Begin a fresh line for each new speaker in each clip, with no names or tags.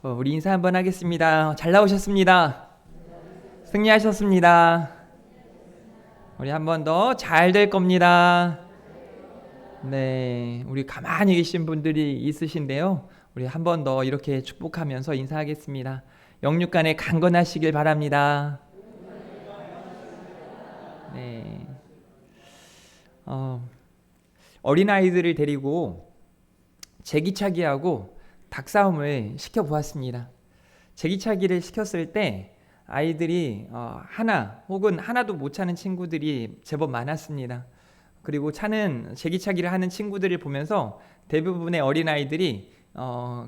우리 인사 한번 하겠습니다. 잘 나오셨습니다. 승리하셨습니다. 우리 한 번 더 잘 될 겁니다. 네, 우리 가만히 계신 분들이 있으신데요. 우리 한 번 더 이렇게 축복하면서 인사하겠습니다. 영육간에 강건하시길 바랍니다. 네, 어린아이들을 데리고 제기차기하고 닭싸움을 시켜보았습니다. 제기차기를 시켰을 때 아이들이 하나 혹은 하나도 못 차는 친구들이 제법 많았습니다. 그리고 제기차기를 하는 친구들을 보면서 대부분의 어린아이들이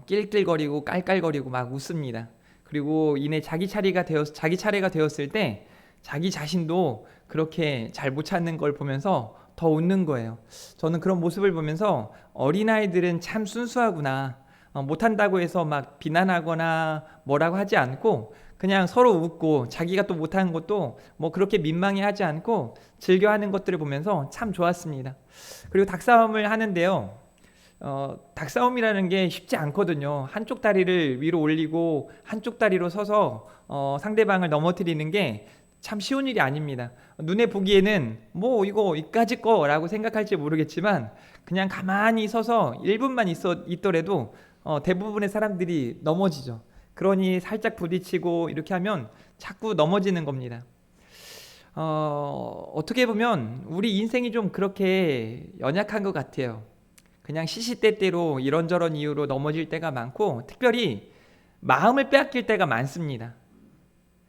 낄낄거리고 깔깔거리고 막 웃습니다. 그리고 이내 자기 차례가 되었을 때 자기 자신도 그렇게 잘 못 찾는 걸 보면서 더 웃는 거예요. 저는 그런 모습을 보면서 어린아이들은 참 순수하구나. 못한다고 해서 막 비난하거나 뭐라고 하지 않고 그냥 서로 웃고 자기가 또 못하는 것도 뭐 그렇게 민망해하지 않고 즐겨하는 것들을 보면서 참 좋았습니다. 그리고 닭싸움을 하는데요. 닭싸움이라는 게 쉽지 않거든요. 한쪽 다리를 위로 올리고 한쪽 다리로 서서 상대방을 넘어뜨리는 게 참 쉬운 일이 아닙니다. 눈에 보기에는 뭐 이거 이까짓 거라고 생각할지 모르겠지만 그냥 가만히 서서 1분만 있더라도 대부분의 사람들이 넘어지죠. 그러니 살짝 부딪히고 이렇게 하면 자꾸 넘어지는 겁니다. 어떻게 보면 우리 인생이 좀 그렇게 연약한 것 같아요. 그냥 시시때때로 이런저런 이유로 넘어질 때가 많고 특별히 마음을 빼앗길 때가 많습니다.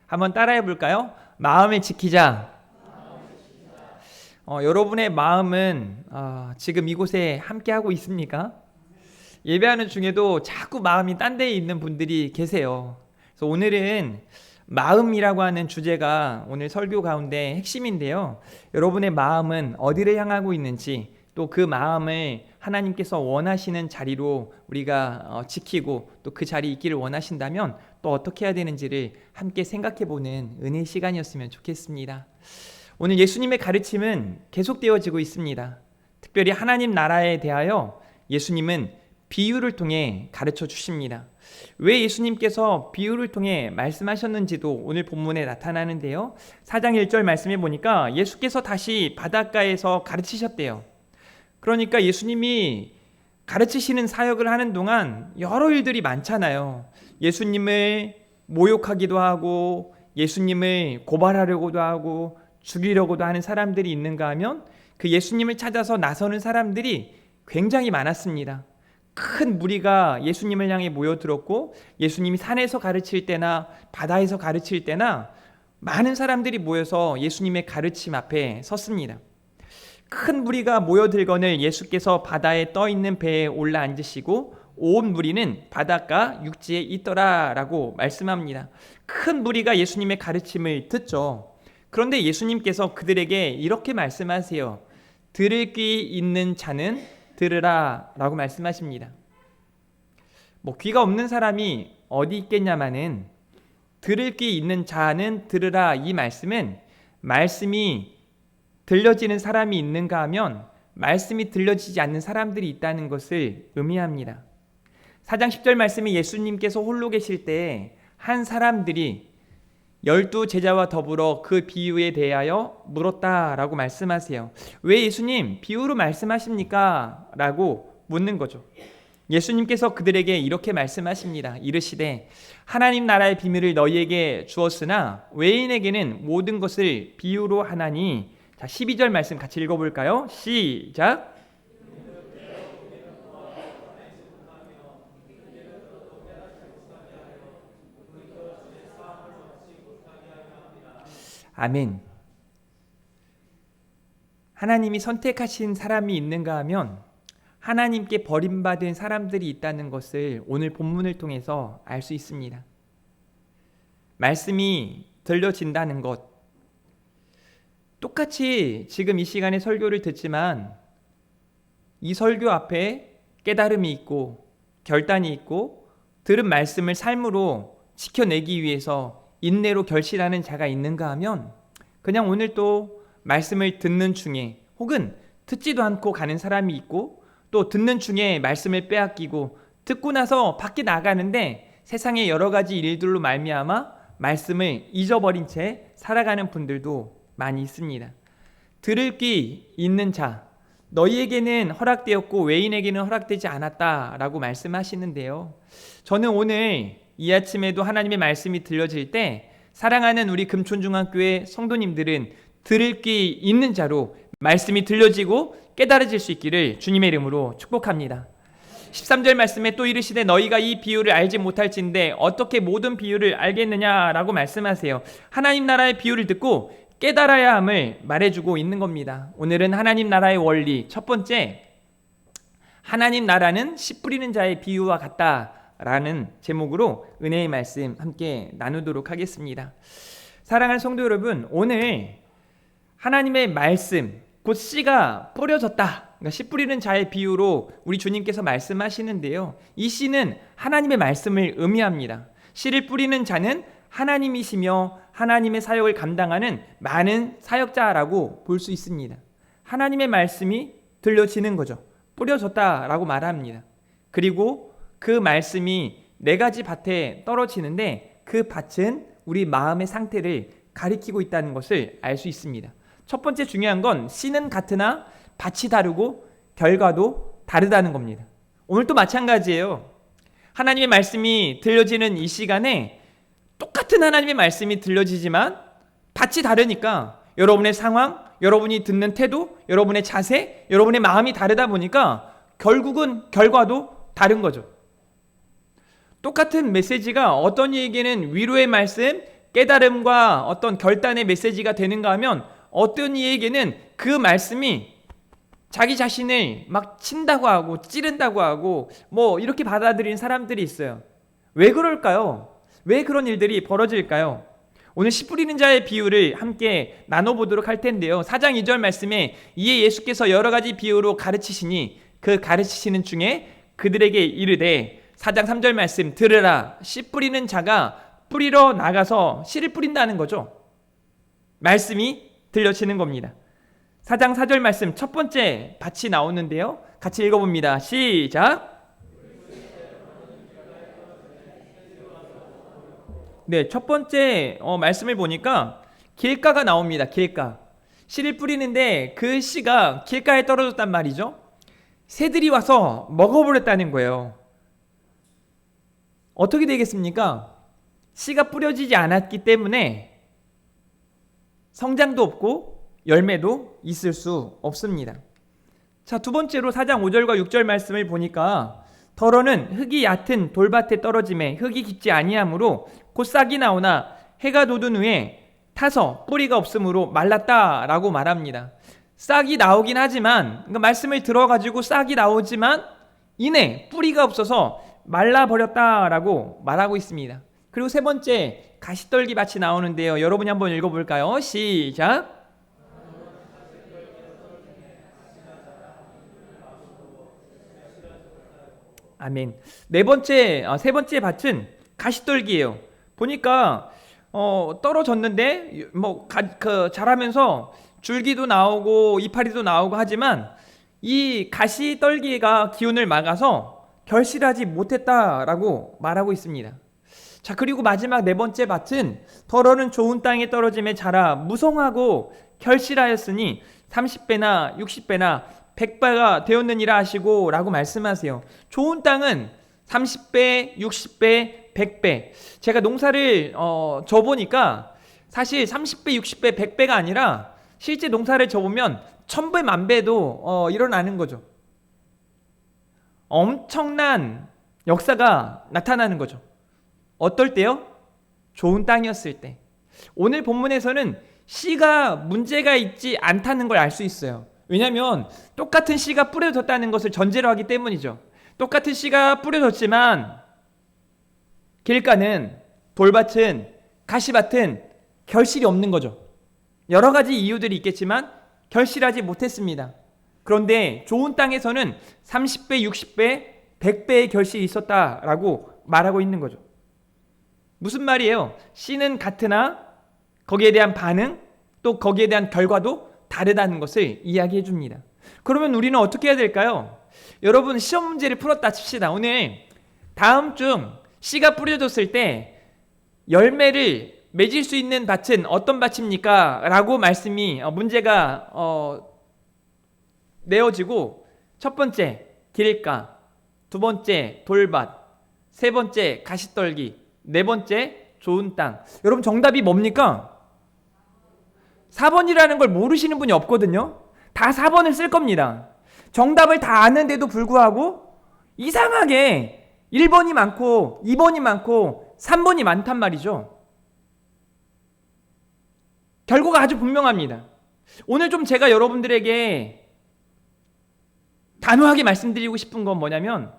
한번 따라해 볼까요? 마음을 지키자. 여러분의 마음은 지금 이곳에 함께하고 있습니까? 예배하는 중에도 자꾸 마음이 딴 데에 있는 분들이 계세요. 그래서 오늘은 마음이라고 하는 주제가 오늘 설교 가운데 핵심인데요. 여러분의 마음은 어디를 향하고 있는지 또 그 마음을 하나님께서 원하시는 자리로 우리가 지키고 또 그 자리에 있기를 원하신다면 또 어떻게 해야 되는지를 함께 생각해보는 은혜의 시간이었으면 좋겠습니다. 오늘 예수님의 가르침은 계속되어지고 있습니다. 특별히 하나님 나라에 대하여 예수님은 비유를 통해 가르쳐 주십니다. 왜 예수님께서 비유를 통해 말씀하셨는지도 오늘 본문에 나타나는데요. 4장 1절 말씀해 보니까 예수께서 다시 바닷가에서 가르치셨대요. 그러니까 예수님이 가르치시는 사역을 하는 동안 여러 일들이 많잖아요. 예수님을 모욕하기도 하고 예수님을 고발하려고도 하고 죽이려고도 하는 사람들이 있는가 하면 그 예수님을 찾아서 나서는 사람들이 굉장히 많았습니다. 큰 무리가 예수님을 향해 모여들었고 예수님이 산에서 가르칠 때나 바다에서 가르칠 때나 많은 사람들이 모여서 예수님의 가르침 앞에 섰습니다. 큰 무리가 모여들거늘 예수께서 바다에 떠있는 배에 올라 앉으시고 온 무리는 바닷가 육지에 있더라라고 말씀합니다. 큰 무리가 예수님의 가르침을 듣죠. 그런데 예수님께서 그들에게 이렇게 말씀하세요. 들을 귀 있는 자는 들으라 라고 말씀하십니다. 귀가 없는 사람이 어디 있겠냐마는 들을 귀 있는 자는 들으라 이 말씀은 말씀이 들려지는 사람이 있는가 하면 말씀이 들려지지 않는 사람들이 있다는 것을 의미합니다. 4장 10절 말씀이 예수님께서 홀로 계실 때 한 사람들이 12 제자와 더불어 그 비유에 대하여 물었다라고 말씀하세요. 왜 예수님 비유로 말씀하십니까? 라고 묻는 거죠. 예수님께서 그들에게 이렇게 말씀하십니다. 이르시되 하나님 나라의 비밀을 너희에게 주었으나 외인에게는 모든 것을 비유로 하나니. 자, 12절 말씀 같이 읽어볼까요? 시작. 아멘. 하나님이 선택하신 사람이 있는가 하면 하나님께 버림받은 사람들이 있다는 것을 오늘 본문을 통해서 알 수 있습니다. 말씀이 들려진다는 것. 똑같이 지금 이 시간에 설교를 듣지만 이 설교 앞에 깨달음이 있고 결단이 있고 들은 말씀을 삶으로 지켜내기 위해서 인내로 결실하는 자가 있는가 하면 그냥 오늘 또 말씀을 듣는 중에 혹은 듣지도 않고 가는 사람이 있고 또 듣는 중에 말씀을 빼앗기고 듣고 나서 밖에 나가는데 세상의 여러 가지 일들로 말미암아 말씀을 잊어버린 채 살아가는 분들도 많이 있습니다. 들을 귀 있는 자, 너희에게는 허락되었고 외인에게는 허락되지 않았다라고 말씀하시는데요. 저는 오늘 이 아침에도 하나님의 말씀이 들려질 때 사랑하는 우리 금촌중학교의 성도님들은 들을 귀 있는 자로 말씀이 들려지고 깨달아질 수 있기를 주님의 이름으로 축복합니다. 13절 말씀에 또 이르시되 너희가 이 비유를 알지 못할진대 어떻게 모든 비유를 알겠느냐라고 말씀하세요. 하나님 나라의 비유를 듣고 깨달아야 함을 말해주고 있는 겁니다. 오늘은 하나님 나라의 원리 첫 번째, 하나님 나라는 씨 뿌리는 자의 비유와 같다라는 제목으로 은혜의 말씀 함께 나누도록 하겠습니다. 사랑하는 성도 여러분, 오늘 하나님의 말씀 곧 씨가 뿌려졌다, 그러니까 씨 뿌리는 자의 비유로 우리 주님께서 말씀하시는데요. 이 씨는 하나님의 말씀을 의미합니다. 씨를 뿌리는 자는 하나님이시며 하나님의 사역을 감당하는 많은 사역자라고 볼 수 있습니다. 하나님의 말씀이 들려지는 거죠. 뿌려졌다라고 말합니다. 그리고 그 말씀이 네 가지 밭에 떨어지는데 그 밭은 우리 마음의 상태를 가리키고 있다는 것을 알 수 있습니다. 첫 번째 중요한 건 씨는 같으나 밭이 다르고 결과도 다르다는 겁니다. 오늘도 마찬가지예요. 하나님의 말씀이 들려지는 이 시간에 똑같은 하나님의 말씀이 들려지지만 밭이 다르니까 여러분의 상황, 여러분이 듣는 태도, 여러분의 자세, 여러분의 마음이 다르다 보니까 결국은 결과도 다른 거죠. 똑같은 메시지가 어떤 이에게는 위로의 말씀, 깨달음과 어떤 결단의 메시지가 되는가 하면 어떤 이에게는 그 말씀이 자기 자신을 막 친다고 하고 찌른다고 하고 뭐 이렇게 받아들이는 사람들이 있어요. 왜 그럴까요? 왜 그런 일들이 벌어질까요? 오늘 씨 뿌리는 자의 비유를 함께 나눠보도록 할 텐데요. 4장 2절 말씀에 이에 예수께서 여러 가지 비유로 가르치시니 그 가르치시는 중에 그들에게 이르되 4장 3절 말씀 들으라 씨 뿌리는 자가 뿌리러 나가서 씨를 뿌린다는 거죠. 말씀이 들려지는 겁니다. 4장 4절 말씀 첫 번째 밭이 나오는데요. 같이 읽어봅니다. 시작. 네, 첫 번째 말씀을 보니까 길가가 나옵니다. 길가. 씨를 뿌리는데 그 씨가 길가에 떨어졌단 말이죠. 새들이 와서 먹어버렸다는 거예요. 어떻게 되겠습니까? 씨가 뿌려지지 않았기 때문에 성장도 없고 열매도 있을 수 없습니다. 자, 두 번째로 4장 5절과 6절 말씀을 보니까 더러는 흙이 얕은 돌밭에 떨어짐에 흙이 깊지 아니하므로 곧 싹이 나오나 해가 돋은 후에 타서 뿌리가 없으므로 말랐다라고 말합니다. 싹이 나오긴 하지만 그러니까 말씀을 들어가지고 싹이 나오지만 이내 뿌리가 없어서 말라버렸다라고 말하고 있습니다. 그리고 세 번째 가시떨기 밭이 나오는데요. 여러분이 한번 읽어볼까요? 시작. 아멘. 세 번째 밭은 가시떨기예요. 보니까 떨어졌는데 자라면서 줄기도 나오고 이파리도 나오고 하지만 이 가시떨기가 기운을 막아서 결실하지 못했다라고 말하고 있습니다. 자, 그리고 마지막 네 번째 밭은 더러는 좋은 땅에 떨어짐에 자라 무성하고 결실하였으니 30배나 60배나 100배가 되었느니라 하시고 라고 말씀하세요. 좋은 땅은 30배, 60배, 100배. 제가 농사를 져보니까 사실 30배, 60배, 100배가 아니라 실제 농사를 져보면 1000배, 만배도 일어나는 거죠. 엄청난 역사가 나타나는 거죠. 어떨 때요? 좋은 땅이었을 때. 오늘 본문에서는 씨가 문제가 있지 않다는 걸 알 수 있어요. 왜냐하면 똑같은 씨가 뿌려졌다는 것을 전제로 하기 때문이죠. 똑같은 씨가 뿌려졌지만 길가는, 돌밭은, 가시밭은 결실이 없는 거죠. 여러 가지 이유들이 있겠지만 결실하지 못했습니다. 그런데 좋은 땅에서는 30배, 60배, 100배의 결실이 있었다라고 말하고 있는 거죠. 무슨 말이에요? 씨는 같으나 거기에 대한 반응, 또 거기에 대한 결과도 다르다는 것을 이야기해 줍니다. 그러면 우리는 어떻게 해야 될까요? 여러분 시험 문제를 풀었다 칩시다. 오늘 다음 중 씨가 뿌려졌을 때 열매를 맺을 수 있는 밭은 어떤 밭입니까? 라고 문제가 내어지고, 첫 번째 길가, 두 번째 돌밭, 세 번째 가시떨기, 네 번째 좋은 땅. 여러분 정답이 뭡니까? 4번이라는 걸 모르시는 분이 없거든요. 다 4번을 쓸 겁니다. 정답을 다 아는데도 불구하고 이상하게 1번이 많고 2번이 많고 3번이 많단 말이죠. 결과가 아주 분명합니다. 오늘 좀 제가 여러분들에게 단호하게 말씀드리고 싶은 건 뭐냐면,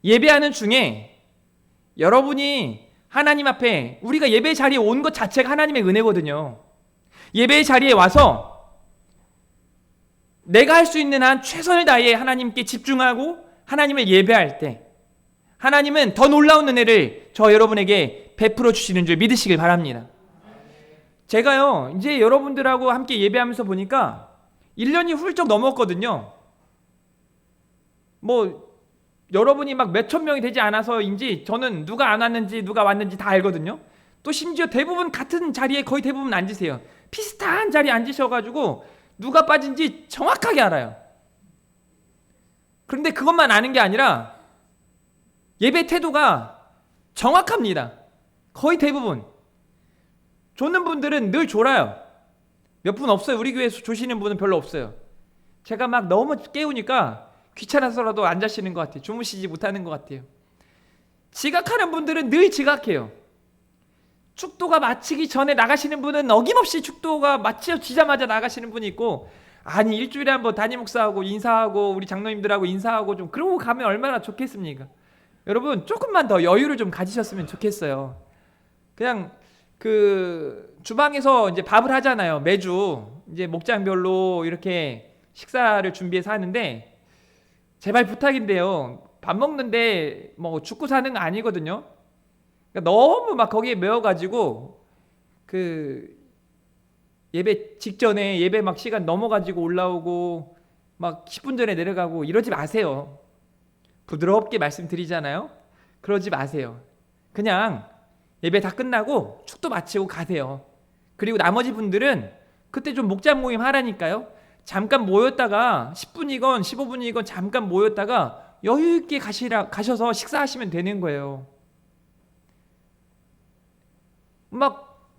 예배하는 중에 여러분이 하나님 앞에, 우리가 예배 자리에 온 것 자체가 하나님의 은혜거든요. 예배 자리에 와서 내가 할 수 있는 한 최선을 다해 하나님께 집중하고 하나님을 예배할 때 하나님은 더 놀라운 은혜를 저 여러분에게 베풀어 주시는 줄 믿으시길 바랍니다. 제가요, 이제 여러분들하고 함께 예배하면서 보니까 1년이 훌쩍 넘었거든요. 여러분이 막 몇천 명이 되지 않아서인지 저는 누가 안 왔는지 누가 왔는지 다 알거든요. 또 심지어 대부분 같은 자리에 거의 대부분 앉으세요. 비슷한 자리에 앉으셔가지고 누가 빠진지 정확하게 알아요. 그런데 그것만 아는 게 아니라 예배 태도가 정확합니다. 거의 대부분. 조는 분들은 늘 졸아요. 몇 분 없어요. 우리 교회에서 조시는 분은 별로 없어요. 제가 막 너무 깨우니까 귀찮아서라도 안 자시는 것 같아요. 주무시지 못하는 것 같아요. 지각하는 분들은 늘 지각해요. 축도가 마치기 전에 나가시는 분은 어김없이 축도가 마치자마자 나가시는 분이 있고, 아니 일주일에 한번 담임 목사하고 인사하고 우리 장로님들하고 인사하고 좀 그러고 가면 얼마나 좋겠습니까? 여러분 조금만 더 여유를 좀 가지셨으면 좋겠어요. 그냥 주방에서 이제 밥을 하잖아요. 매주 이제 목장별로 이렇게 식사를 준비해서 하는데, 제발 부탁인데요, 밥 먹는데 죽고 사는 거 아니거든요. 그러니까 너무 막 거기에 매워가지고 예배 직전에 예배 막 시간 넘어가지고 올라오고 막 10분 전에 내려가고 이러지 마세요. 부드럽게 말씀드리잖아요. 그러지 마세요. 그냥 예배 다 끝나고 축도 마치고 가세요. 그리고 나머지 분들은 그때 좀 목장 모임 하라니까요. 잠깐 모였다가 10분이건 15분이건 잠깐 모였다가 여유 있게 가셔서 식사하시면 되는 거예요. 막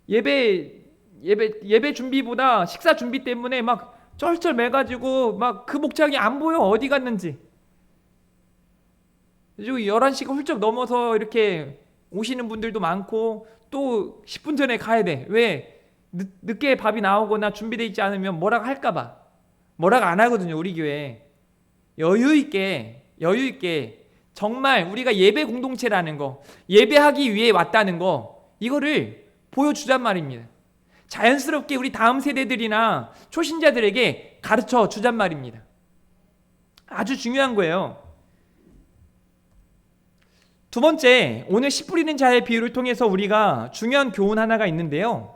예배 준비보다 식사 준비 때문에 막 쩔쩔매가지고 막 그 목장이 안 보여, 어디 갔는지. 그리고 11시가 훌쩍 넘어서 이렇게 오시는 분들도 많고, 또 10분 전에 가야 돼. 왜? 늦게 밥이 나오거나 준비되어 있지 않으면 뭐라고 할까봐. 뭐라고 안 하거든요, 우리 교회. 여유 있게 정말 우리가 예배 공동체라는 거, 예배하기 위해 왔다는 거, 이거를 보여주잔 말입니다. 자연스럽게 우리 다음 세대들이나 초신자들에게 가르쳐 주잔 말입니다. 아주 중요한 거예요. 두 번째, 오늘 씨 뿌리는 자의 비유를 통해서 우리가 중요한 교훈 하나가 있는데요,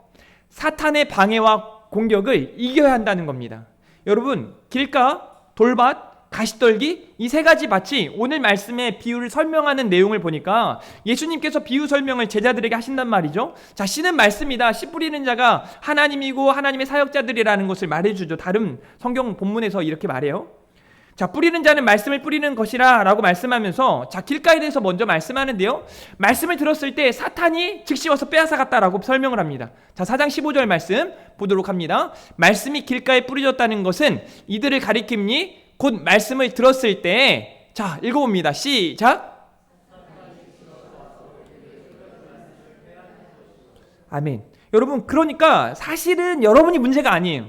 사탄의 방해와 공격을 이겨야 한다는 겁니다. 여러분, 길가, 돌밭, 가시떨기, 이 세 가지 밭이 오늘 말씀의 비유를 설명하는 내용을 보니까 예수님께서 비유 설명을 제자들에게 하신단 말이죠. 자, 씨는 말씀이다. 씨 뿌리는 자가 하나님이고 하나님의 사역자들이라는 것을 말해주죠. 다른 성경 본문에서 이렇게 말해요. 자, 뿌리는 자는 말씀을 뿌리는 것이라 라고 말씀하면서, 자, 길가에 대해서 먼저 말씀하는데요, 말씀을 들었을 때 사탄이 즉시 와서 빼앗아갔다라고 설명을 합니다. 자, 4장 15절 말씀 보도록 합니다. 말씀이 길가에 뿌려졌다는 것은 이들을 가리킴니 곧 말씀을 들었을 때, 자, 읽어봅니다. 시작. 아멘. 여러분, 그러니까 사실은 여러분이 문제가 아니에요.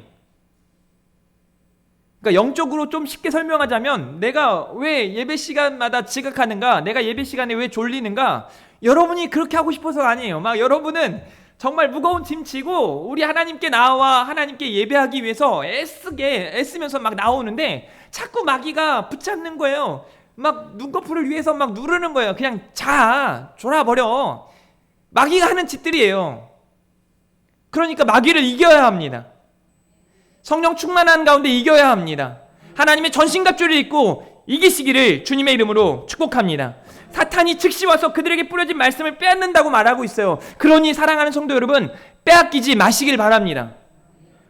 그러니까 영적으로 좀 쉽게 설명하자면, 내가 왜 예배 시간마다 지각하는가, 내가 예배 시간에 왜 졸리는가, 여러분이 그렇게 하고 싶어서가 아니에요. 막 여러분은 정말 무거운 짐 지고 우리 하나님께 나와 하나님께 예배하기 위해서 애쓰면서 막 나오는데 자꾸 마귀가 붙잡는 거예요. 막 눈꺼풀을 위해서 막 누르는 거예요. 그냥 졸아버려. 마귀가 하는 짓들이에요. 그러니까 마귀를 이겨야 합니다. 성령 충만한 가운데 이겨야 합니다. 하나님의 전신갑주를 입고 이기시기를 주님의 이름으로 축복합니다. 사탄이 즉시 와서 그들에게 뿌려진 말씀을 빼앗는다고 말하고 있어요. 그러니 사랑하는 성도 여러분, 빼앗기지 마시길 바랍니다.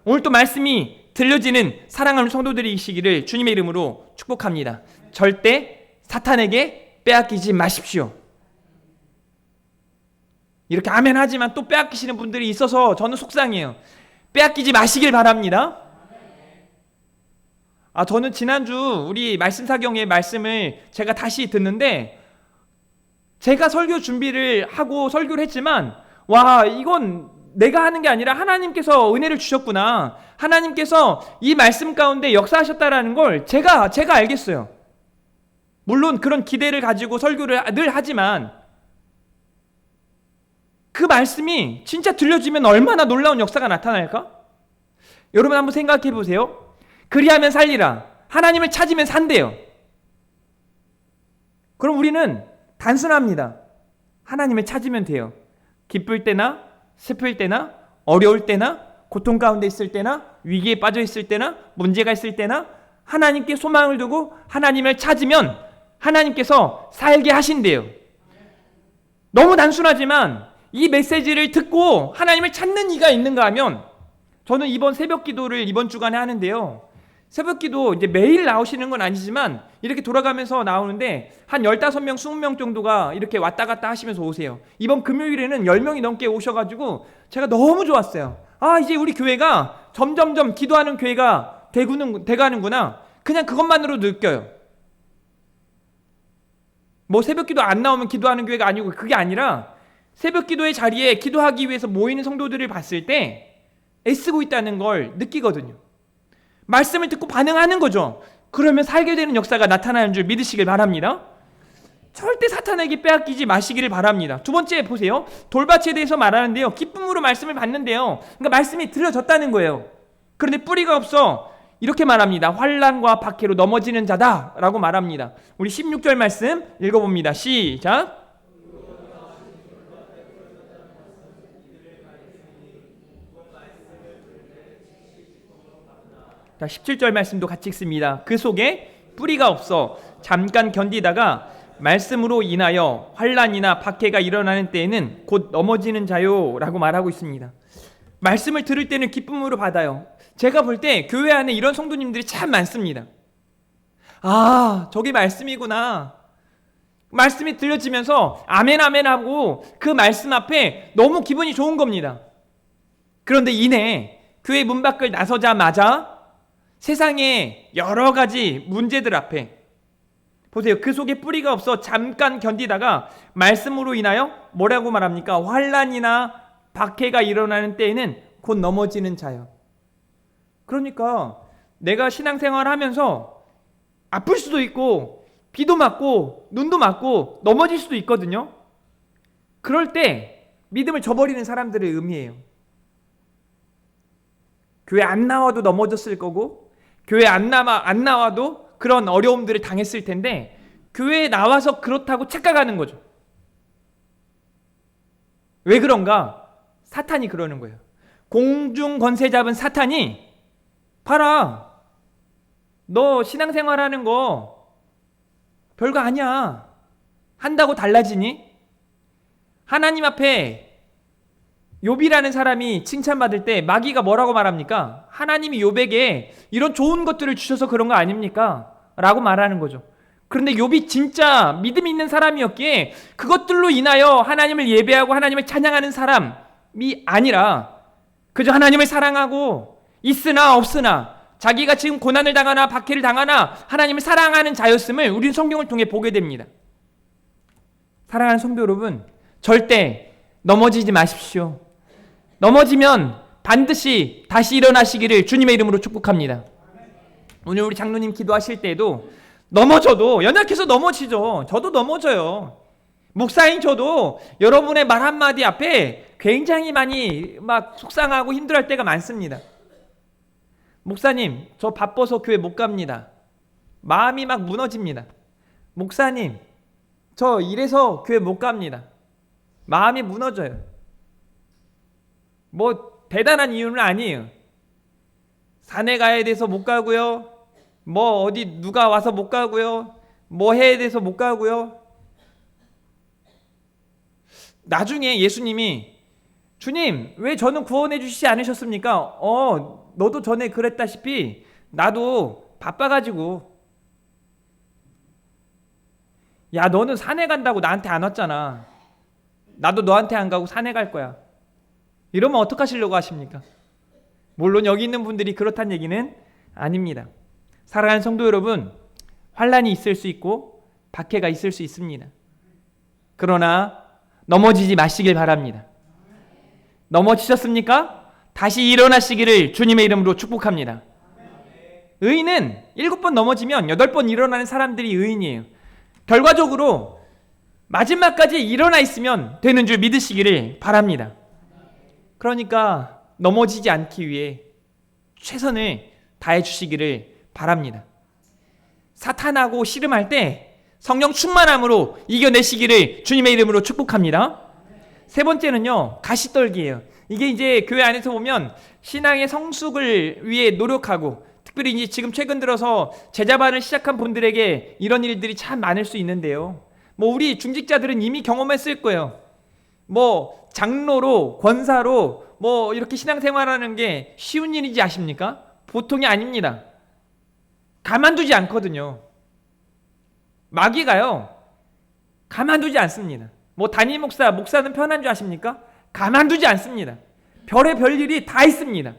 오늘 또 말씀이 들려지는 사랑하는 성도들이시기를 주님의 이름으로 축복합니다. 절대 사탄에게 빼앗기지 마십시오. 이렇게 아멘 하지만 또 빼앗기시는 분들이 있어서 저는 속상해요. 빼앗기지 마시길 바랍니다. 저는 지난주 우리 말씀사경의 말씀을 제가 다시 듣는데, 제가 설교 준비를 하고 설교를 했지만, 와, 이건 내가 하는 게 아니라 하나님께서 은혜를 주셨구나, 하나님께서 이 말씀 가운데 역사하셨다라는 걸 제가 알겠어요. 물론 그런 기대를 가지고 설교를 늘 하지만 그 말씀이 진짜 들려지면 얼마나 놀라운 역사가 나타날까? 여러분 한번 생각해 보세요. 그리하면 살리라. 하나님을 찾으면 산대요. 그럼 우리는 단순합니다. 하나님을 찾으면 돼요. 기쁠 때나 슬플 때나 어려울 때나 고통 가운데 있을 때나 위기에 빠져 있을 때나 문제가 있을 때나 하나님께 소망을 두고 하나님을 찾으면 하나님께서 살게 하신대요. 너무 단순하지만 이 메시지를 듣고 하나님을 찾는 이가 있는가 하면, 저는 이번 새벽 기도를 이번 주간에 하는데요. 새벽 기도 이제 매일 나오시는 건 아니지만 이렇게 돌아가면서 나오는데 한 15명, 20명 정도가 이렇게 왔다 갔다 하시면서 오세요. 이번 금요일에는 10명이 넘게 오셔가지고 제가 너무 좋았어요. 이제 우리 교회가 점점점 기도하는 교회가 돼가는구나. 그냥 그것만으로 느껴요. 뭐 새벽 기도 안 나오면 기도하는 교회가 아니고, 그게 아니라 새벽 기도의 자리에 기도하기 위해서 모이는 성도들을 봤을 때 애쓰고 있다는 걸 느끼거든요. 말씀을 듣고 반응하는 거죠. 그러면 살게 되는 역사가 나타나는 줄 믿으시길 바랍니다. 절대 사탄에게 빼앗기지 마시기를 바랍니다. 두 번째 보세요. 돌밭에 대해서 말하는데요. 기쁨으로 말씀을 받는데요. 그러니까 말씀이 들려졌다는 거예요. 그런데 뿌리가 없어 이렇게 말합니다. 환난과 박해로 넘어지는 자다라고 말합니다. 우리 16절 말씀 읽어봅니다. 시작. 자, 17절 말씀도 같이 읽습니다. 그 속에 뿌리가 없어 잠깐 견디다가 말씀으로 인하여 환난이나 박해가 일어나는 때에는 곧 넘어지는 자요 라고 말하고 있습니다. 말씀을 들을 때는 기쁨으로 받아요. 제가 볼 때 교회 안에 이런 성도님들이 참 많습니다. 저게 말씀이구나. 말씀이 들려지면서 아멘 아멘 하고 그 말씀 앞에 너무 기분이 좋은 겁니다. 그런데 이내 교회 문 밖을 나서자마자 세상의 여러 가지 문제들 앞에 보세요. 그 속에 뿌리가 없어 잠깐 견디다가 말씀으로 인하여 뭐라고 말합니까? 환난이나 박해가 일어나는 때에는 곧 넘어지는 자요. 그러니까 내가 신앙생활 하면서 아플 수도 있고 비도 맞고 눈도 맞고 넘어질 수도 있거든요. 그럴 때 믿음을 저버리는 사람들의 의미예요. 교회 안 나와도 넘어졌을 거고, 교회 안 나와도 그런 어려움들을 당했을 텐데, 교회에 나와서 그렇다고 착각하는 거죠. 왜 그런가? 사탄이 그러는 거예요. 공중 권세 잡은 사탄이, 봐라, 너 신앙생활 하는 거 별거 아니야. 한다고 달라지니? 하나님 앞에 욥이라는 사람이 칭찬받을 때 마귀가 뭐라고 말합니까? 하나님이 욥에게 이런 좋은 것들을 주셔서 그런 거 아닙니까? 라고 말하는 거죠. 그런데 욥이 진짜 믿음 있는 사람이었기에 그것들로 인하여 하나님을 예배하고 하나님을 찬양하는 사람이 아니라 그저 하나님을 사랑하고 있으나 없으나 자기가 지금 고난을 당하나 박해를 당하나 하나님을 사랑하는 자였음을 우리는 성경을 통해 보게 됩니다. 사랑하는 성도 여러분, 절대 넘어지지 마십시오. 넘어지면 반드시 다시 일어나시기를 주님의 이름으로 축복합니다. 오늘 우리 장로님 기도하실 때에도 넘어져도 연약해서 넘어지죠. 저도 넘어져요. 목사인 저도 여러분의 말 한마디 앞에 굉장히 많이 막 속상하고 힘들어할 때가 많습니다. 목사님, 저 바빠서 교회 못 갑니다. 마음이 막 무너집니다. 목사님, 저 이래서 교회 못 갑니다. 마음이 무너져요. 뭐 대단한 이유는 아니에요. 산에 가야 돼서 못 가고요. 뭐 어디 누가 와서 못 가고요. 뭐 해야 돼서 못 가고요. 나중에 예수님이 주님, 왜 저는 구원해 주시지 않으셨습니까? 너도 전에 그랬다시피 나도 바빠가지고. 야, 너는 산에 간다고 나한테 안 왔잖아. 나도 너한테 안 가고 산에 갈 거야. 이러면 어떡하시려고 하십니까? 물론 여기 있는 분들이 그렇다는 얘기는 아닙니다. 사랑하는 성도 여러분, 환난이 있을 수 있고 박해가 있을 수 있습니다. 그러나 넘어지지 마시길 바랍니다. 넘어지셨습니까? 다시 일어나시기를 주님의 이름으로 축복합니다. 의인은 7번 넘어지면 8번 일어나는 사람들이 의인이에요. 결과적으로 마지막까지 일어나 있으면 되는 줄 믿으시기를 바랍니다. 그러니까 넘어지지 않기 위해 최선을 다해 주시기를 바랍니다. 사탄하고 씨름할 때 성령 충만함으로 이겨내시기를 주님의 이름으로 축복합니다. 세 번째는요, 가시떨기예요. 이게 이제 교회 안에서 보면 신앙의 성숙을 위해 노력하고, 특별히 이제 지금 최근 들어서 제자반을 시작한 분들에게 이런 일들이 참 많을 수 있는데요. 우리 중직자들은 이미 경험했을 거예요. 장로로, 권사로 이렇게 신앙생활하는 게 쉬운 일인지 아십니까? 보통이 아닙니다. 가만두지 않거든요. 마귀가요, 가만두지 않습니다. 담임 목사는 편한 줄 아십니까? 가만두지 않습니다. 별의 별일이 다 있습니다.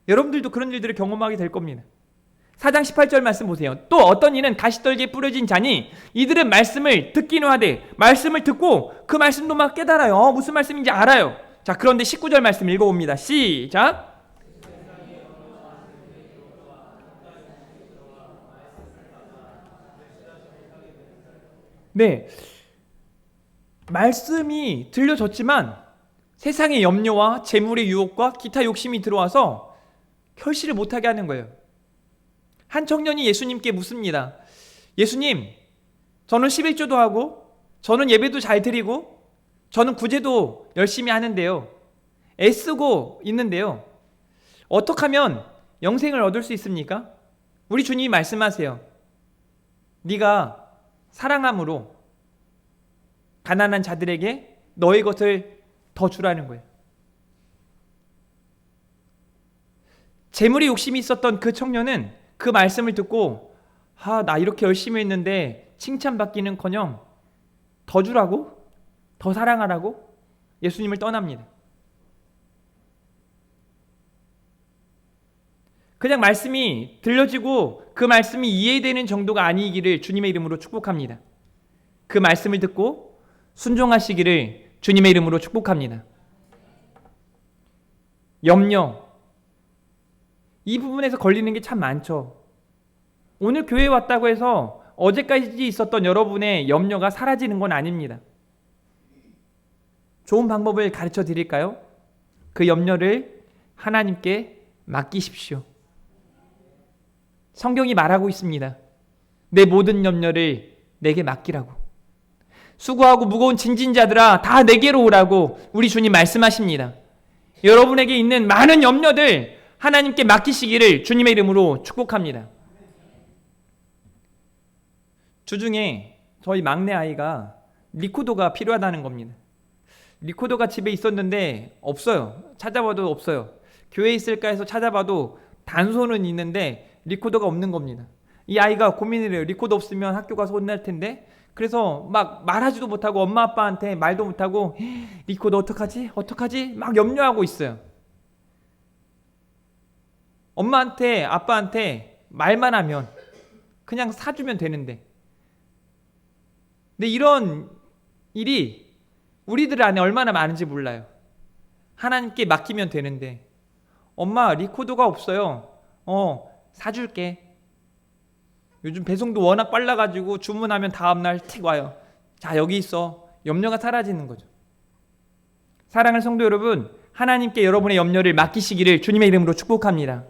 여러분들도 그런 일들을 경험하게 될 겁니다. 4장 18절 말씀 보세요. 또 어떤 이는 가시떨기에 뿌려진 자니 이들은 말씀을 듣기는 하되 말씀을 듣고 그 말씀도 막 깨달아요. 무슨 말씀인지 알아요. 자, 그런데 19절 말씀 읽어봅니다. 시작. 네, 말씀이 들려졌지만 세상의 염려와 재물의 유혹과 기타 욕심이 들어와서 결실을 못하게 하는 거예요. 한 청년이 예수님께 묻습니다. 예수님, 저는 11조도 하고 저는 예배도 잘 드리고 저는 구제도 열심히 하는데요, 애쓰고 있는데요, 어떻게 하면 영생을 얻을 수 있습니까? 우리 주님이 말씀하세요. 네가 사랑함으로 가난한 자들에게 너의 것을 더 주라는 거예요. 재물의 욕심이 있었던 그 청년은 그 말씀을 듣고 나 이렇게 열심히 했는데 칭찬받기는커녕 더 주라고? 더 사랑하라고? 예수님을 떠납니다. 그냥 말씀이 들려지고 그 말씀이 이해되는 정도가 아니기를 주님의 이름으로 축복합니다. 그 말씀을 듣고 순종하시기를 주님의 이름으로 축복합니다. 염려, 이 부분에서 걸리는 게 참 많죠. 오늘 교회에 왔다고 해서 어제까지 있었던 여러분의 염려가 사라지는 건 아닙니다. 좋은 방법을 가르쳐 드릴까요? 그 염려를 하나님께 맡기십시오. 성경이 말하고 있습니다. 내 모든 염려를 내게 맡기라고. 수고하고 무거운 짐진 자들아 다 내게로 오라고 우리 주님 말씀하십니다. 여러분에게 있는 많은 염려들 하나님께 맡기시기를 주님의 이름으로 축복합니다. 주중에 저희 막내 아이가 리코더가 필요하다는 겁니다. 리코더가 집에 있었는데 없어요. 찾아봐도 없어요. 교회에 있을까 해서 찾아봐도 단소는 있는데 리코더가 없는 겁니다. 이 아이가 고민을 해요. 리코더 없으면 학교 가서 혼날 텐데. 그래서 막 말하지도 못하고 엄마 아빠한테 말도 못하고 리코더 어떡하지? 막 염려하고 있어요. 엄마한테 아빠한테 말만 하면 그냥 사주면 되는데. 근데 이런 일이 우리들 안에 얼마나 많은지 몰라요. 하나님께 맡기면 되는데 엄마 리코더가 없어요. 사줄게. 요즘 배송도 워낙 빨라가지고 주문하면 다음날 틱 와요. 자, 여기 있어. 염려가 사라지는 거죠. 사랑하는 성도 여러분, 하나님께 여러분의 염려를 맡기시기를 주님의 이름으로 축복합니다.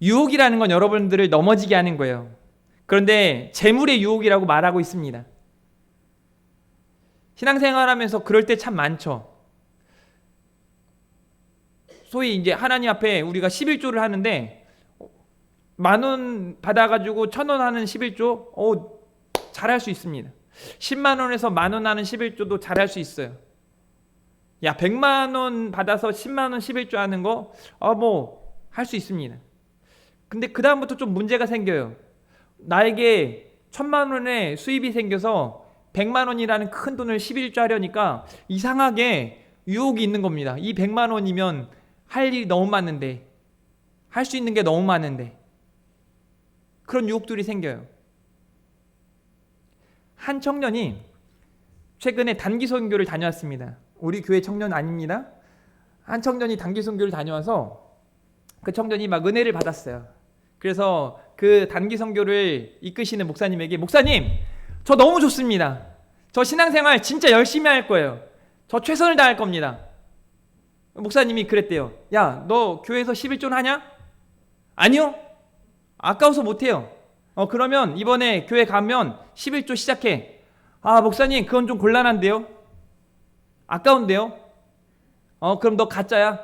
유혹이라는 건 여러분들을 넘어지게 하는 거예요. 그런데 재물의 유혹이라고 말하고 있습니다. 신앙생활하면서 그럴 때 참 많죠. 소위 이제 하나님 앞에 우리가 11조를 하는데 10,000원 받아가지고 1,000원 하는 11조? 잘할 수 있습니다. 10만 원에서 10,000원 하는 11조도 잘할 수 있어요. 야, 100만 원 받아서 10만 원 11조 하는 거? 할 수 있습니다. 근데 그 다음부터 좀 문제가 생겨요. 나에게 1,000만 원의 수입이 생겨서 100만 원이라는 큰 돈을 11조 하려니까 이상하게 유혹이 있는 겁니다. 이 100만 원이면 할 일이 너무 많은데, 할 수 있는 게 너무 많은데, 그런 유혹들이 생겨요. 한 청년이 최근에 단기 선교를 다녀왔습니다. 우리 교회 청년 아닙니다. 한 청년이 단기 선교를 다녀와서 그 청년이 막 은혜를 받았어요. 그래서 그 단기 선교를 이끄시는 목사님에게, 목사님, 저 너무 좋습니다. 저 신앙생활 진짜 열심히 할 거예요. 저 최선을 다할 겁니다. 목사님이 그랬대요. 야, 너 교회에서 11조는 하냐? 아니요. 아까워서 못해요. 그러면 이번에 교회 가면 11조 시작해. 목사님, 그건 좀 곤란한데요? 아까운데요? 그럼 너 가짜야?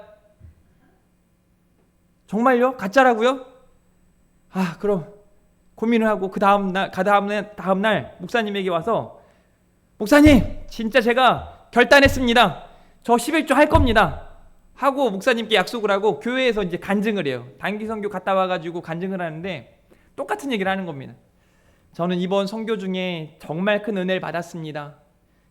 정말요? 가짜라고요? 그럼 고민을 하고 그 다음날 목사님에게 와서, 목사님, 진짜 제가 결단했습니다. 저 11조 할 겁니다. 하고 목사님께 약속을 하고 교회에서 이제 간증을 해요. 단기 선교 갔다 와가지고 간증을 하는데 똑같은 얘기를 하는 겁니다. 저는 이번 선교 중에 정말 큰 은혜를 받았습니다.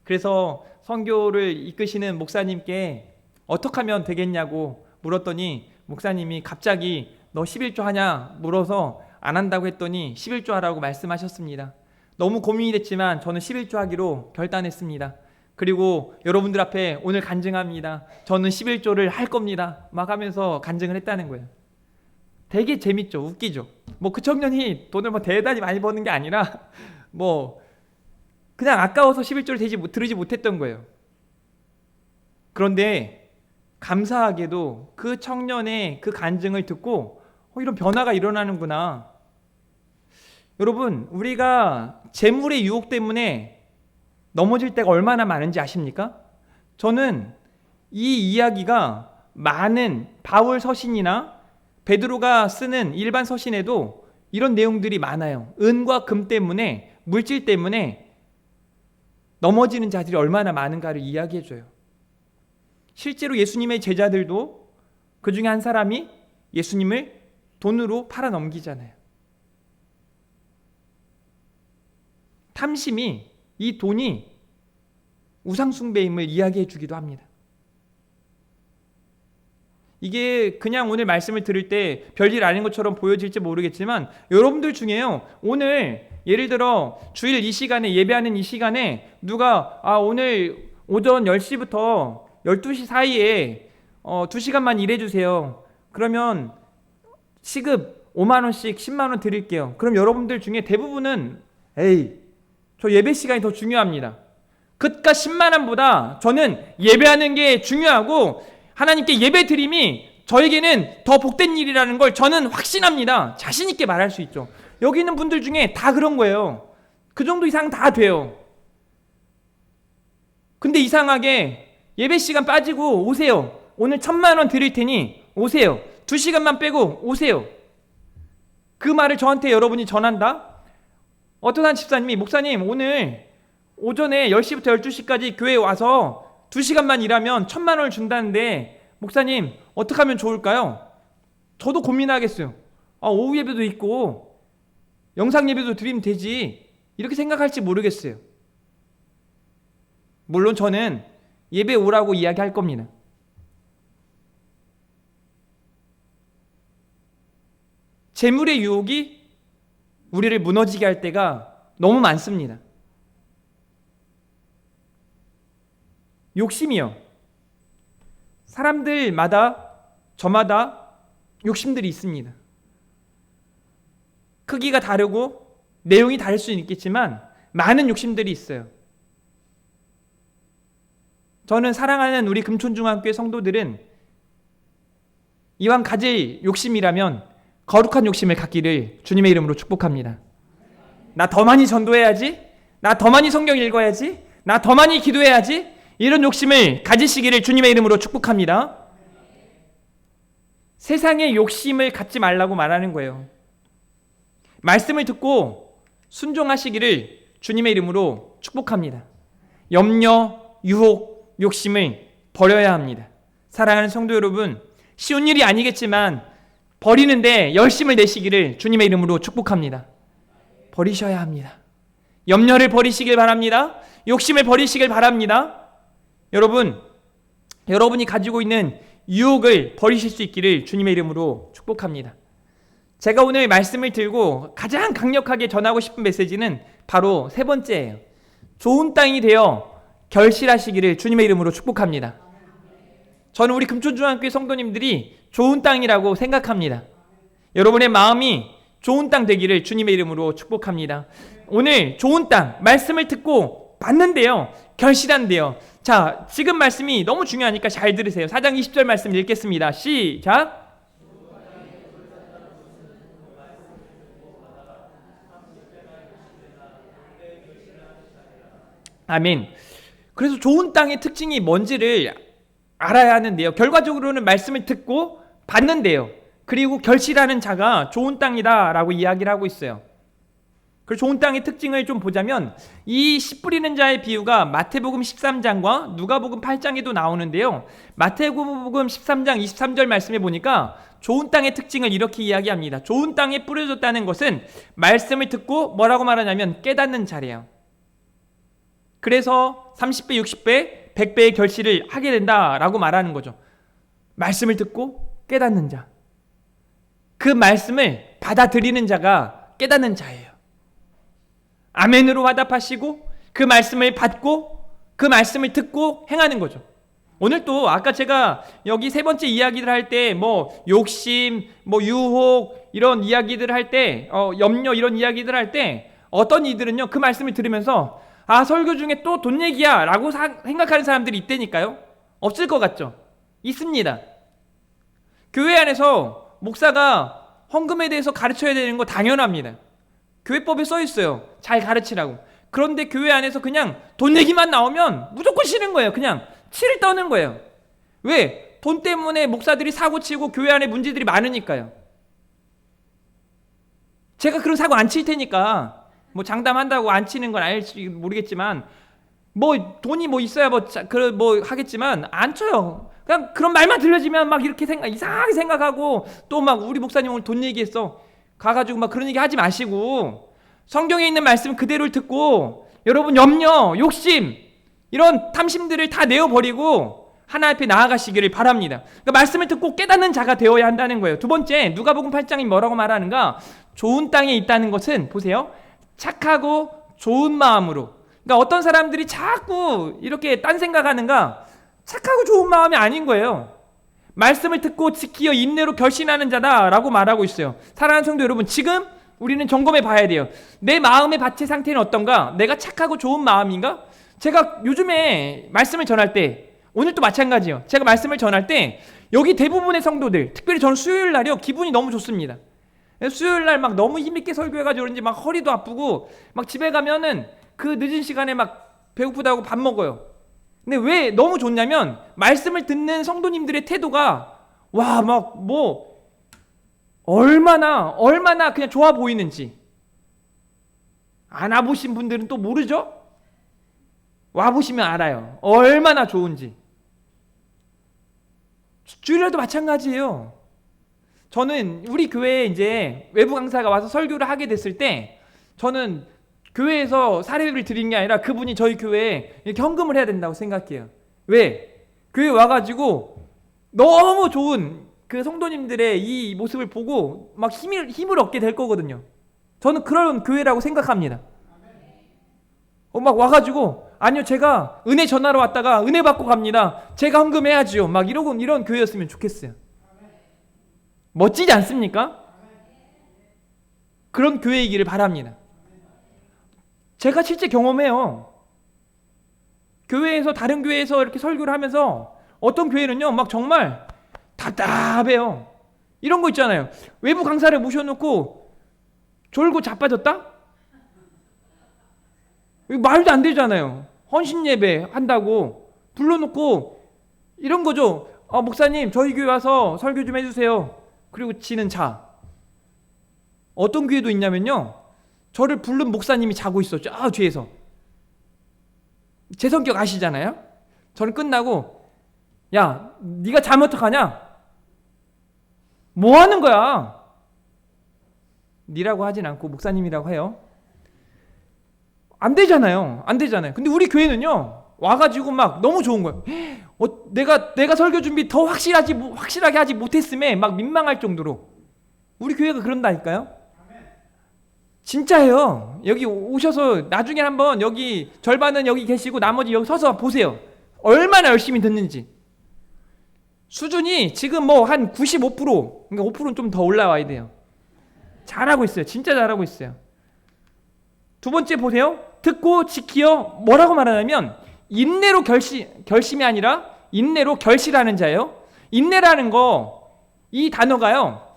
그래서 선교를 이끄시는 목사님께 어떻게 하면 되겠냐고 물었더니 목사님이 갑자기 너 11조 하냐 물어서 안 한다고 했더니 11조 하라고 말씀하셨습니다. 너무 고민이 됐지만 저는 11조 하기로 결단했습니다. 그리고 여러분들 앞에 오늘 간증합니다. 저는 11조를 할 겁니다. 막 하면서 간증을 했다는 거예요. 되게 재밌죠. 웃기죠. 그 청년이 돈을 대단히 많이 버는 게 아니라 그냥 아까워서 11조를 들으지 못했던 거예요. 그런데 감사하게도 그 청년의 그 간증을 듣고 이런 변화가 일어나는구나. 여러분, 우리가 재물의 유혹 때문에 넘어질 때가 얼마나 많은지 아십니까? 저는 이 이야기가 많은 바울 서신이나 베드로가 쓰는 일반 서신에도 이런 내용들이 많아요. 은과 금 때문에, 물질 때문에 넘어지는 자들이 얼마나 많은가를 이야기해줘요. 실제로 예수님의 제자들도 그 중에 한 사람이 예수님을 돈으로 팔아 넘기잖아요. 탐심이, 이 돈이 우상숭배임을 이야기해 주기도 합니다. 이게 그냥 오늘 말씀을 들을 때 별일 아닌 것처럼 보여질지 모르겠지만 여러분들 중에요, 오늘 예를 들어 주일 이 시간에 예배하는 이 시간에 누가 오늘 오전 10시부터 12시 사이에 2시간만 일해주세요. 그러면 시급 5만 원씩 10만 원 드릴게요. 그럼 여러분들 중에 대부분은 저 예배 시간이 더 중요합니다. 그깟 10만 원보다 저는 예배하는 게 중요하고 하나님께 예배 드림이 저에게는 더 복된 일이라는 걸 저는 확신합니다. 자신 있게 말할 수 있죠. 여기 있는 분들 중에 다 그런 거예요. 그 정도 이상 다 돼요. 근데 이상하게 예배 시간 빠지고 오세요. 오늘 1,000만 원 드릴 테니 오세요. 2시간만 빼고 오세요. 그 말을 저한테 여러분이 전한다? 어떤 한 집사님이, 목사님, 오늘 오전에 10시부터 12시까지 교회에 와서 2시간만 일하면 1,000만 원을 준다는데 목사님, 어떻게 하면 좋을까요? 저도 고민하겠어요. 오후 예배도 있고 영상 예배도 드리면 되지, 이렇게 생각할지 모르겠어요. 물론 저는 예배 오라고 이야기할 겁니다. 재물의 유혹이 우리를 무너지게 할 때가 너무 많습니다. 욕심이요. 사람들마다, 저마다 욕심들이 있습니다. 크기가 다르고 내용이 다를 수는 있겠지만 많은 욕심들이 있어요. 저는 사랑하는 우리 금촌중앙교회 성도들은 이왕 가질 욕심이라면 거룩한 욕심을 갖기를 주님의 이름으로 축복합니다. 나 더 많이 전도해야지, 나 더 많이 성경 읽어야지, 나 더 많이 기도해야지, 이런 욕심을 가지시기를 주님의 이름으로 축복합니다. 세상의 욕심을 갖지 말라고 말하는 거예요. 말씀을 듣고 순종하시기를 주님의 이름으로 축복합니다. 염려, 유혹, 욕심을 버려야 합니다. 사랑하는 성도 여러분, 쉬운 일이 아니겠지만 버리는데 열심을 내시기를 주님의 이름으로 축복합니다. 버리셔야 합니다. 염려를 버리시길 바랍니다. 욕심을 버리시길 바랍니다. 여러분이 가지고 있는 유혹을 버리실 수 있기를 주님의 이름으로 축복합니다. 제가 오늘 말씀을 들고 가장 강력하게 전하고 싶은 메시지는 바로 세 번째예요. 좋은 땅이 되어 결실하시기를 주님의 이름으로 축복합니다. 저는 우리 금촌중앙교회 성도님들이 좋은 땅이라고 생각합니다. 여러분의 마음이 좋은 땅 되기를 주님의 이름으로 축복합니다. 오늘 좋은 땅, 말씀을 듣고 받는데요, 결실한대요. 자, 지금 말씀이 너무 중요하니까 잘 들으세요. 4장 20절 말씀 읽겠습니다. 시작! 아멘. 그래서 좋은 땅의 특징이 뭔지를 알아야 하는데요, 결과적으로는 말씀을 듣고 받는데요, 그리고 결실하는 자가 좋은 땅이다 라고 이야기를 하고 있어요. 그래서 좋은 땅의 특징을 좀 보자면 이 씨 뿌리는 자의 비유가 마태복음 13장과 누가복음 8장에도 나오는데요, 마태복음 13장 23절 말씀에 보니까 좋은 땅의 특징을 이렇게 이야기합니다. 좋은 땅에 뿌려졌다는 것은 말씀을 듣고 뭐라고 말하냐면 깨닫는 자래요. 그래서 30배, 60배, 100배의 결실을 하게 된다라고 말하는 거죠. 말씀을 듣고 깨닫는 자, 그 말씀을 받아들이는 자가 깨닫는 자예요. 아멘으로 화답하시고 그 말씀을 받고 그 말씀을 듣고 행하는 거죠. 오늘 또 아까 제가 여기 세 번째 이야기를 할 때 뭐 욕심, 뭐 유혹 이런 이야기들 할 때, 염려 이런 이야기들 할 때 어떤 이들은요, 그 말씀을 들으면서 아, 설교 중에 또 돈 얘기야 라고 생각하는 사람들이 있다니까요. 없을 것 같죠? 있습니다. 교회 안에서 목사가 헌금에 대해서 가르쳐야 되는 거 당연합니다. 교회법에 써 있어요. 잘 가르치라고. 그런데 교회 안에서 그냥 돈 얘기만 나오면 무조건 싫은 거예요. 그냥 치를 떠는 거예요. 왜? 돈 때문에 목사들이 사고치고 교회 안에 문제들이 많으니까요. 제가 그런 사고 안 칠 테니까 뭐 장담한다고 안 치는 건 알지 모르겠지만, 뭐 돈이 뭐 있어야 뭐 하겠지만 안 쳐요. 그냥 그런 말만 들려지면 막 이렇게 이상하게 생각하고, 또 막 우리 목사님 오늘 돈 얘기했어 가가지고 막 그런 얘기 하지 마시고 성경에 있는 말씀 그대로를 듣고 여러분 염려, 욕심 이런 탐심들을 다 내어버리고 하나님 앞에 나아가시기를 바랍니다. 그러니까 말씀을 듣고 깨닫는 자가 되어야 한다는 거예요. 두 번째, 누가복음 8장이 뭐라고 말하는가? 좋은 땅에 있다는 것은 보세요, 착하고 좋은 마음으로. 그러니까 어떤 사람들이 자꾸 이렇게 딴 생각하는가? 착하고 좋은 마음이 아닌 거예요. 말씀을 듣고 지키어 인내로 결신하는 자다라고 말하고 있어요. 사랑하는 성도 여러분, 지금 우리는 점검해 봐야 돼요. 내 마음의 바체 상태는 어떤가? 내가 착하고 좋은 마음인가? 제가 요즘에 말씀을 전할 때, 오늘도 마찬가지예요. 제가 말씀을 전할 때 여기 대부분의 성도들, 특별히 저는 수요일 날이요, 기분이 너무 좋습니다. 수요일 날 막 너무 힘있게 설교해가지고 그런지 막 허리도 아프고 막 집에 가면은 그 늦은 시간에 막 배고프다고 밥 먹어요. 근데 왜 너무 좋냐면 말씀을 듣는 성도님들의 태도가 와 막 뭐 얼마나 그냥 좋아 보이는지. 안 와보신 분들은 또 모르죠? 와보시면 알아요. 얼마나 좋은지. 주일날도 마찬가지예요. 저는 우리 교회에 이제 외부 강사가 와서 설교를 하게 됐을 때 저는 교회에서 사례를 드린 게 아니라 그분이 저희 교회에 이렇게 헌금을 해야 된다고 생각해요. 왜? 교회 와가지고 너무 좋은 그 성도님들의 이 모습을 보고 막 힘을 얻게 될 거거든요. 저는 그런 교회라고 생각합니다. 막 와가지고 아니요, 제가 은혜 전하러 왔다가 은혜 받고 갑니다. 제가 헌금해야지요. 막 이런 교회였으면 좋겠어요. 멋지지 않습니까? 그런 교회이기를 바랍니다. 제가 실제 경험해요. 교회에서 다른 교회에서 이렇게 설교를 하면서 어떤 교회는요 막 정말 답답해요. 이런 거 있잖아요. 외부 강사를 모셔놓고 졸고 자빠졌다? 말도 안 되잖아요. 헌신 예배 한다고 불러놓고 이런 거죠. 목사님 저희 교회 와서 설교 좀 해주세요. 그리고 지는 자. 어떤 교회도 있냐면요, 저를 부른 목사님이 자고 있었죠. 뒤에서. 제 성격 아시잖아요. 저는 끝나고, 야, 네가 자면 어떡하냐? 뭐 하는 거야? 니라고 하진 않고 목사님이라고 해요. 안 되잖아요. 근데 우리 교회는요, 와가지고 막 너무 좋은 거예요. 내가 설교 준비 더 확실하게 하지 못했음에 막 민망할 정도로. 우리 교회가 그런다니까요. 진짜예요. 여기 오셔서 나중에 한번 여기 절반은 여기 계시고 나머지 여기 서서 보세요. 얼마나 열심히 듣는지. 수준이 지금 뭐 한 95%, 그러니까 5%는 좀 더 올라와야 돼요. 잘하고 있어요. 진짜 잘하고 있어요. 두 번째 보세요. 듣고 지키어 뭐라고 말하냐면 인내로 결심이 아니라 인내로 결실하는 자예요. 인내라는 거, 이 단어가요,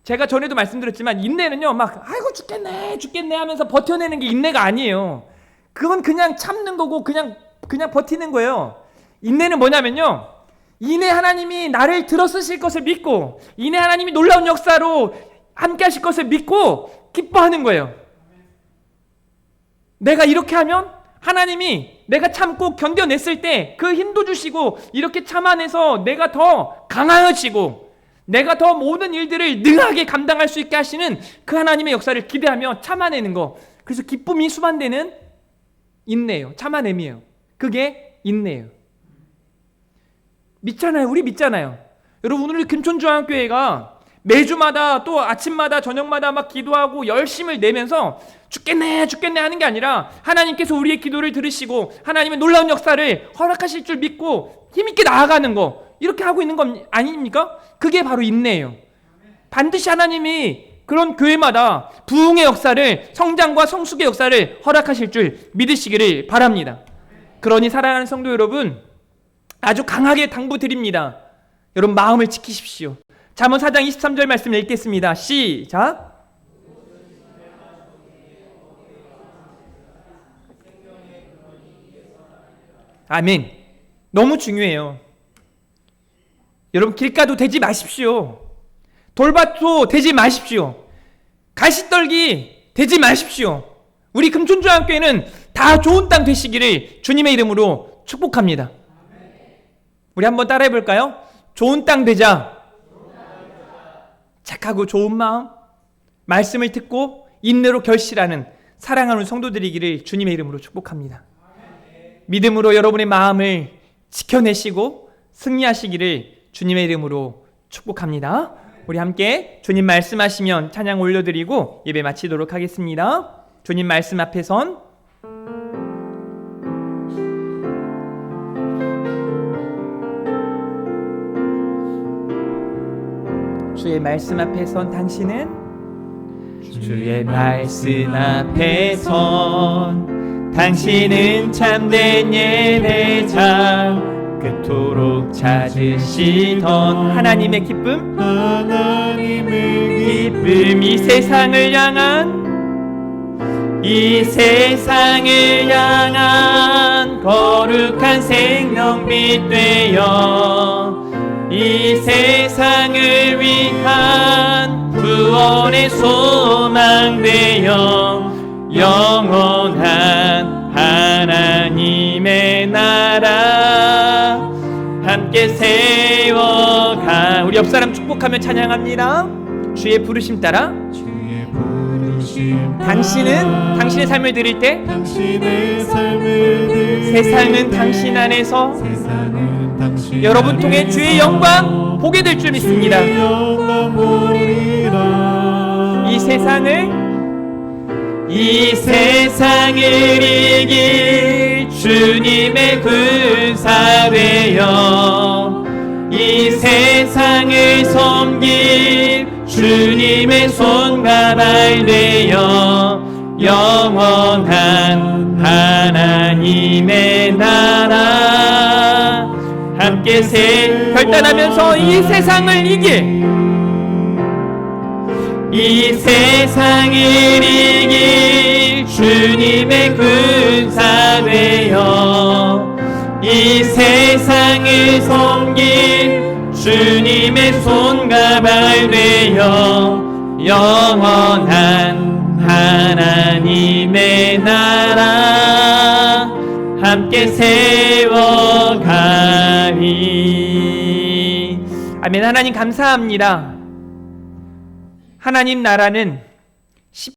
제가 전에도 말씀드렸지만 인내는요, 막 아이고 죽겠네 하면서 버텨내는 게 인내가 아니에요. 그건 그냥 참는 거고 그냥 버티는 거예요. 인내는 뭐냐면요, 인내 하나님이 나를 들어 쓰실 것을 믿고 인내 하나님이 놀라운 역사로 함께 하실 것을 믿고 기뻐하는 거예요. 내가 이렇게 하면 하나님이 내가 참고 견뎌냈을 때 그 힘도 주시고 이렇게 참아내서 내가 더 강하여지고 내가 더 모든 일들을 능하게 감당할 수 있게 하시는 그 하나님의 역사를 기대하며 참아내는 거. 그래서 기쁨이 수반되는 인내예요. 참아냄이에요. 그게 인내예요. 믿잖아요. 우리 믿잖아요. 여러분, 우리 금촌중앙교회가 매주마다 또 아침마다 저녁마다 막 기도하고 열심을 내면서 죽겠네 하는 게 아니라 하나님께서 우리의 기도를 들으시고 하나님의 놀라운 역사를 허락하실 줄 믿고 힘있게 나아가는 거, 이렇게 하고 있는 거 아닙니까? 그게 바로 인내예요. 반드시 하나님이 그런 교회마다 부흥의 역사를, 성장과 성숙의 역사를 허락하실 줄 믿으시기를 바랍니다. 그러니 사랑하는 성도 여러분, 아주 강하게 당부드립니다. 여러분, 마음을 지키십시오. 잠언 4장 23절 말씀을 읽겠습니다. 시작. 아멘. 너무 중요해요. 여러분, 길가도 되지 마십시오. 돌밭도 되지 마십시오. 가시떨기 되지 마십시오. 우리 금촌중앙교회는 다 좋은 땅 되시기를 주님의 이름으로 축복합니다. 우리 한번 따라해 볼까요? 좋은 땅 되자. 착하고 좋은 마음, 말씀을 듣고 인내로 결실하는 사랑하는 성도들이기를 주님의 이름으로 축복합니다. 믿음으로 여러분의 마음을 지켜내시고 승리하시기를 주님의 이름으로 축복합니다. 우리 함께 주님 말씀하시면 찬양 올려드리고 예배 마치도록 하겠습니다. 주님 말씀 앞에 선 주의 말씀 앞에 선 당신은 주의 말씀 앞에 선 당신은 참된 예배자 그토록 찾으시던 하나님의 기쁨 이 세상을 향한 거룩한 생명빛 되어 이 세상을 위한 구원의 소망 되어 영원한 하나님의 나라 함께 세워가. 우리 옆사람 축복하며 찬양합니다. 주의 부르심 따라 당신은 당신의 삶을 드릴 때 세상은 당신 안에서 여러분 통해 주의 영광 보게 될 줄 믿습니다. 이 세상을 이길 주님의 군사 되어 이 세상을 섬길 주님의 손과 발 되어 영원한 하나님의 나라 함께 결단하면서 이 세상을 이길 주님의 군사 되어 이 세상을 섬길 주님의 손과 발 되어
영원한 하나님의 나라 함께 세워가리.
아멘. 하나님 감사합니다. 하나님 나라는